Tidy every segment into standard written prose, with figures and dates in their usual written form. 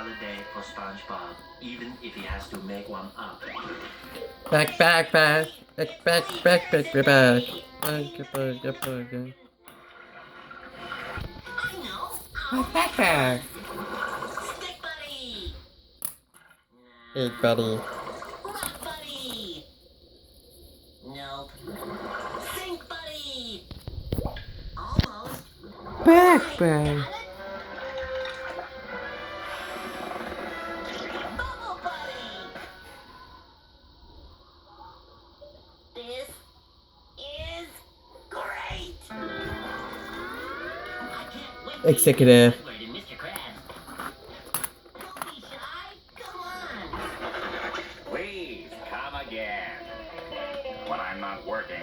holiday for SpongeBob, even if he has to make one up. Back. Back. I know. Back. Stick Buddy. Hey, buddy. Rock Buddy. Nope. Sink Buddy. Almost. Back. Got it? Bubble Buddy. This is great. I can't wait to Executive. Squidward and Mr. Krabs. Don't be shy. Come on. Please come again. When I'm not working.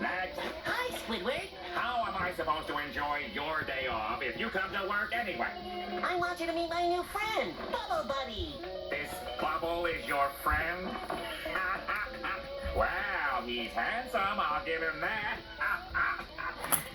Next. Hi, Squidward. How am I supposed to enjoy your day off if you come to work anyway? I want you to meet my new friend, Bubble Buddy. This Bubble is your friend? Well, he's handsome, I'll give him that.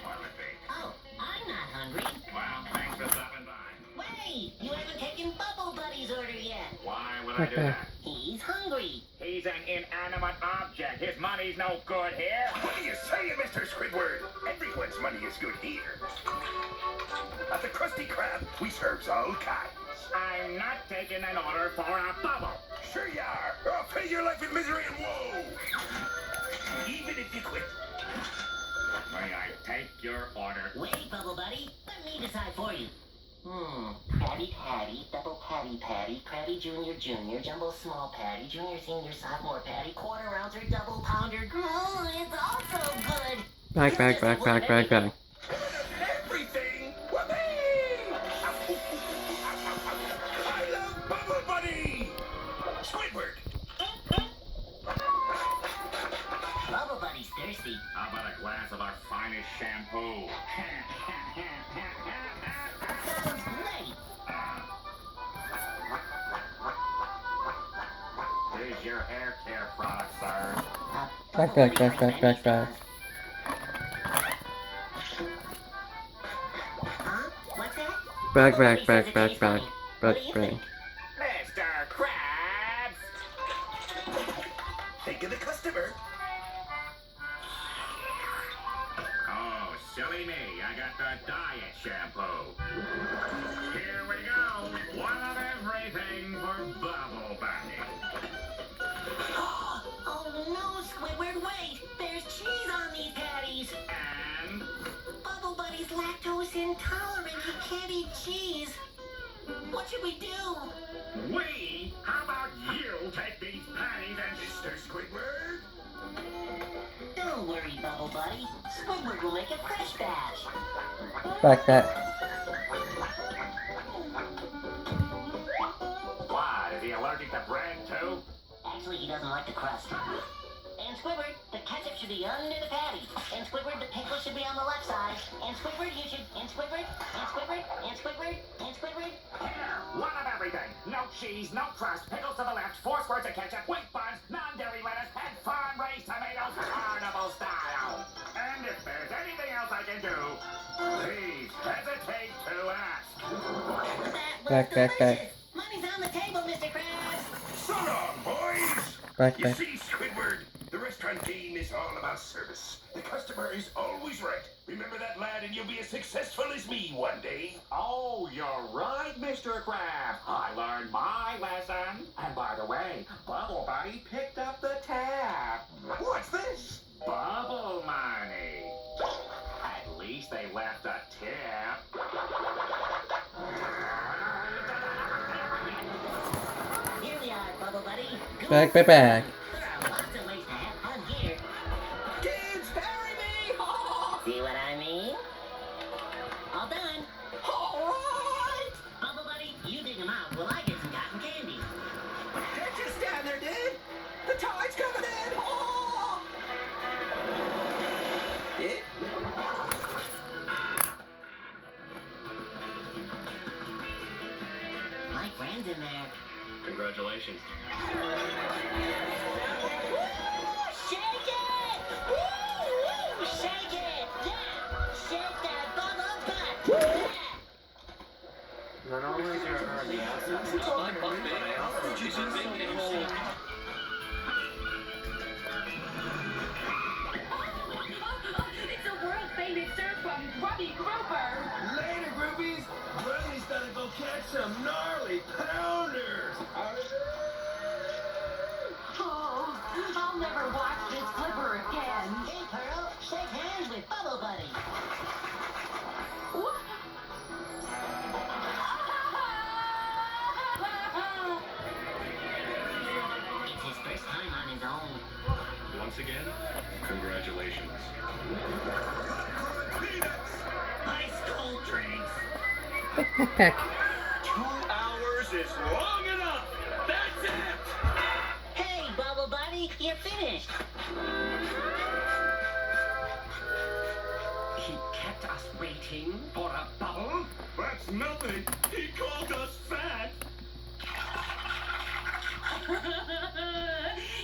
What would be? Oh, I'm not hungry. Well, thanks for stopping by. Wait, you haven't taken Bubble Buddy's order yet. Why would I do that? He's hungry. He's an inanimate object. His money's no good here. What are you saying, Mr. Squidward? Everyone's money is good here. At the Krusty Krab, we serves all kinds. I'm not taking an order for a bubble. Sure you are, or I'll pay your life in misery and woe. Even if you quit. May I take your order? Wait, Bubble Buddy. Let me decide for you. Patty Patty, Double Patty Patty, Krabby Junior Junior, Jumbo Small Patty, Junior Senior Sophomore Patty, Quarter Ouncer, Double Pounder. It's all so good. Back. Everything. Whoopee! I love Bubble Buddy! Squidward! Bubble Buddy's thirsty. How about a glass of our finest shampoo? Sounds great. Here's your hair care product, sir. Back. Huh? What's that? Back. Bubble Buddy says it tastes funny. What do you Back. think? Mr. Krabs! Think of the customer. Oh, silly me. I got the diet shampoo. Here we go. One of everything for Bubble Buddy. Oh no, Squidward, wait! There's cheese on these patties! And Bubble Buddy's lactose intolerant. He can't eat cheese. What should we do? we, how about you take these patties and Mr. Squidward? Don't worry, Bubble Buddy. Squidward will make a fresh batch. Back. Why, is he allergic to bread too? Actually, he doesn't like the crust. And Squidward, the ketchup should be under the patty. And Squidward, the pickle should be on the left side. And Squidward, you should... And Squidward, and Squidward, and Squidward, and Squidward. Here, one of everything. No cheese, no crust, pickles to the left, 4 squirts of ketchup, white buns, non-dairy lettuce, and farm-raised tomatoes, carnival style. And if there's anything else I can do, please hesitate to ask. That was Back. delicious. Money's on the table, Mr. Krabs. So long, boys! Back. You see, Squidward, the restaurant game is all about service. The customer is always right. Remember that, lad, and you'll be as successful as me one day. Oh, you're right, Mr. Krabs. I learned my lesson. And by the way, Bubble Buddy picked up the tab. What's this? Bubble money. At least they left a tip. Here we are, Bubble Buddy. Go Back. There are lots of ways to have fun here. Kids, marry me! See what I mean? All done. All right! Bubble Buddy, you dig them out while I get some cotton candy. Can't you stand there, dude? The tide's coming in! Yeah? My friend's in there. Congratulations. Shake it! Woo! Shake it! Yeah! Shake that bubble butt! Yeah! turnovers are the outside. It's a world-famous surf from Robbie Grouper. Later, groupies. Grubby's gonna go catch some gnarly pounders. Oh, I'll never watch this flipper again. Hey, Pearl, shake hands with Bubble Buddy. What? It's his first time on his own. Once again, congratulations. Peanuts. Ice cold drinks. Back. 2 hours is long enough. That's it. Hey, Bubble Buddy, you're finished. He kept us waiting for a bubble. That's nothing. He called us fat.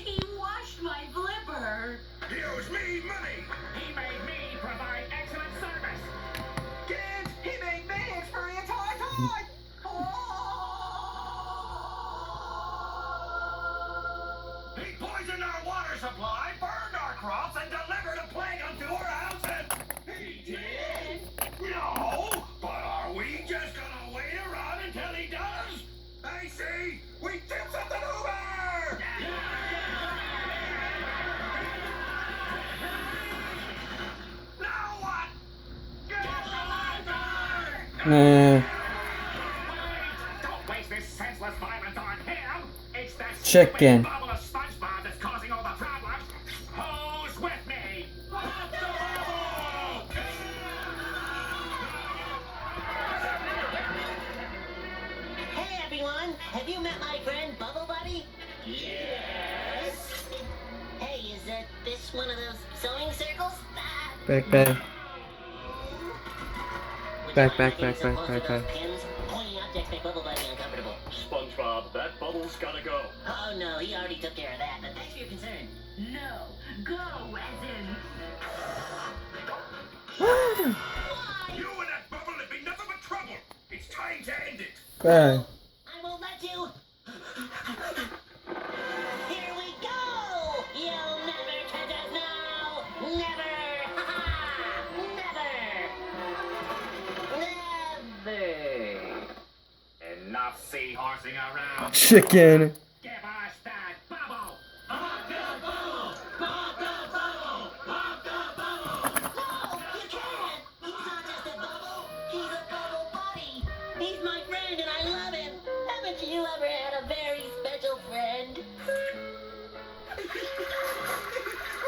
He washed my flipper. He owes me money. He made me provide excellent service. Kids, He made me experience high tide. He poisoned our water supply, burned our crops, and delivered a plague unto our houses. He did? No, but are we just gonna wait around until he does? I see. We do something over. Now what? Get the lantern! Nah. Don't waste this senseless violence on him. It's that Chicken. stupid bubble of SpongeBob that's causing all the problems. Who's with me? Pop the bubble! Hey, everyone, have you met my friend Bubble Buddy? Yes. Hey, is this one of those sewing circles? Ah. Back, back. Would Back, you mind back, getting back, so back, close to back, those back. pins? Pointing objects make Bubble Buddy uncomfortable. SpongeBob, that bubble's gotta go. Oh no, he already took care of that, but thanks for your concern. No, go as in. You and that bubble have been nothing but trouble. It's time to end it. Bang. I won't let you. Here we go. You'll never catch us now. Never. Never. Enough seahorsing around. Chicken. Give us that bubble! Pop the bubble! Pop the bubble! Pop the bubble! No, you can't. He's not just a bubble. He's a Bubble Buddy. He's my friend and I love him. Haven't you ever had a very special friend?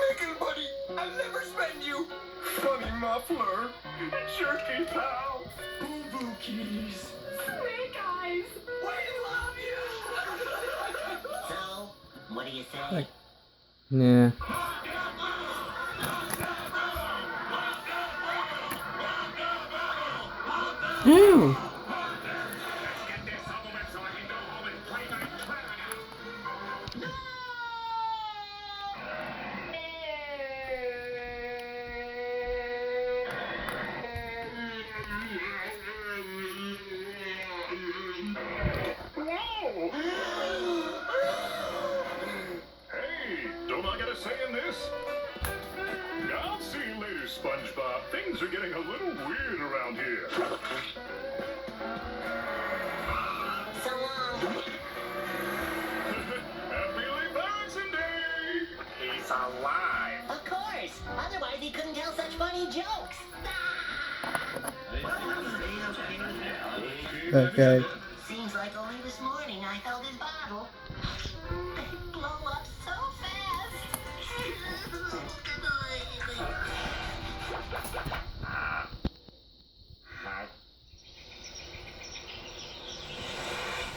Nickel buddy, I'll never spend you. Funny muffler. Jerky pal. Boo-boo keys. Snake eyes. We love you! So, what do you say? Like- Nah. Ew. Get this over with so I can go home and play my clarinet. Hey, don't I get a say in this? I'll see you later, SpongeBob. Things are getting a little weird around here. So long. Happy Leaf Erikson Day! He's alive! Of course. Otherwise, he couldn't tell such funny jokes. Okay.